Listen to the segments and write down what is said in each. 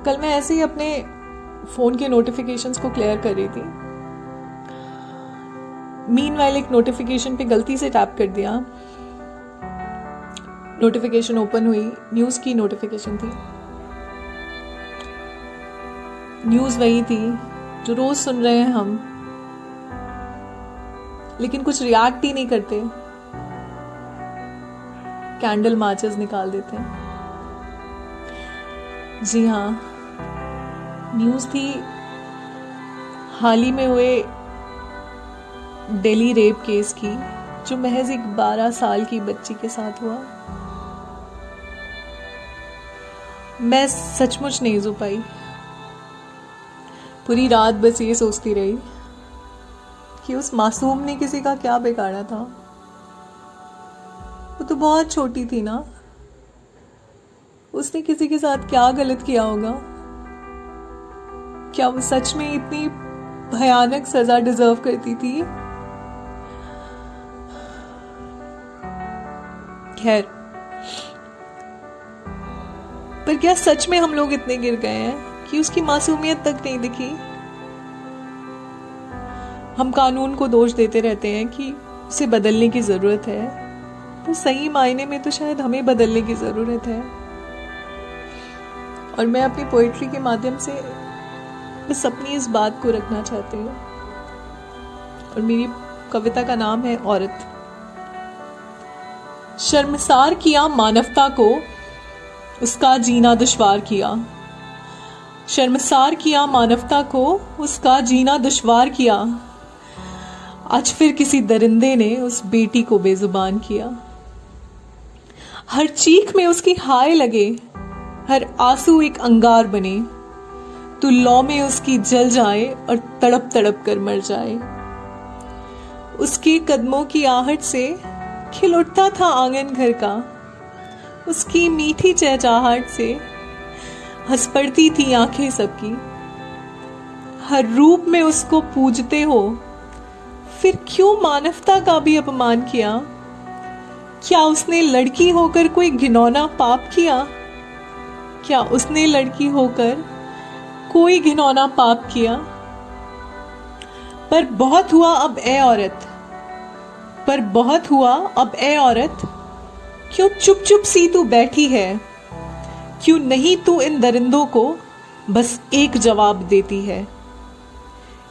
कल मैं ऐसे ही अपने फ़ोन के नोटिफिकेशंस को क्लियर कर रही थी। मीनवाइल एक नोटिफिकेशन पे गलती से टैप कर दिया। नोटिफिकेशन ओपन हुई, न्यूज़ की नोटिफिकेशन थी। न्यूज़ वही थी जो रोज सुन रहे हैं हम, लेकिन कुछ रिएक्ट ही नहीं करते, कैंडल मार्चेस निकाल देते हैं। जी हाँ, न्यूज़ थी हाल ही में हुए दिल्ली रेप केस की, जो महज एक 12 साल की बच्ची के साथ हुआ। मैं सचमुच नहीं सो पाई। पूरी रात बस ये सोचती रही कि उस मासूम ने किसी का क्या बिगाड़ा था। वो तो बहुत छोटी थी ना, उसने किसी के साथ क्या गलत किया होगा? क्या वो सच में इतनी भयानक सजा डिजर्व करती थी? खैर, पर क्या सच में हम लोग इतने गिर गए हैं कि उसकी मासूमियत तक नहीं दिखी? हम कानून को दोष देते रहते हैं कि उसे बदलने की जरूरत है, तो सही मायने में तो शायद हमें बदलने की जरूरत है। और मैं अपनी पोएट्री के माध्यम से बस अपनी इस बात को रखना चाहती हूँ। और मेरी कविता का नाम है औरत। शर्मसार किया मानवता को, उसका जीना दुश्वार किया। शर्मसार किया मानवता को, उसका जीना दुश्वार किया। आज फिर किसी दरिंदे ने उस बेटी को बेजुबान किया। हर चीख में उसकी हाय लगे, हर आंसू एक अंगार बने, तो लौ में उसकी जल जाए और तड़प तड़प कर मर जाए। उसके कदमों की आहट से खिल उठता था आंगन घर का, उसकी मीठी चहचहाहट से हंस पड़ती थी आंखें सबकी। हर रूप में उसको पूजते हो, फिर क्यों मानवता का भी अपमान किया? क्या उसने लड़की होकर कोई घिनौना पाप किया? क्या उसने लड़की होकर कोई घिनौना पाप किया? पर बहुत हुआ अब ए औरत, पर बहुत हुआ अब ए औरत, क्यों चुप चुप सी तू बैठी है? क्यों नहीं तू इन दरिंदों को बस एक जवाब देती है?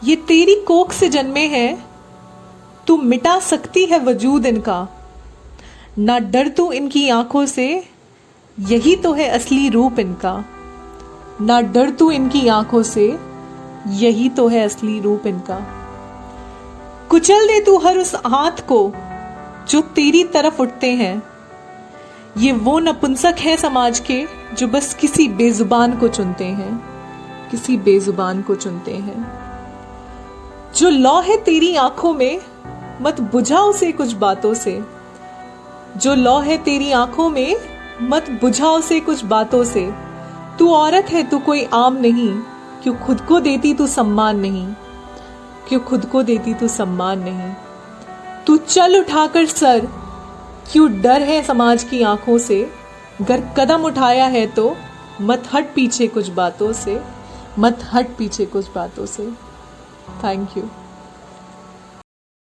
ये तेरी कोख से जन्मे हैं, तू मिटा सकती है वजूद इनका। ना डर तू इनकी आंखों से, यही तो है असली रूप इनका। ना डर तू इनकी आंखों से, यही तो है असली रूप इनका। कुचल दे तू हर उस हाथ को जो तेरी तरफ उठते हैं। ये वो नपुंसक है समाज के जो बस किसी बेजुबान को चुनते हैं, किसी बेजुबान को चुनते हैं। जो लौ है तेरी आंखों में, मत बुझा उसे कुछ बातों से। जो लौ है तेरी आंखों में, मत बुझा उसे कुछ बातों से। तू औरत है, तू कोई आम नहीं, क्यों खुद को देती तू सम्मान नहीं, क्यों खुद को देती तू सम्मान नहीं। तू चल उठाकर सर, क्यों डर है समाज की आंखों से। गर कदम उठाया है तो मत हट पीछे कुछ बातों से, मत हट पीछे कुछ बातों से। Thank you.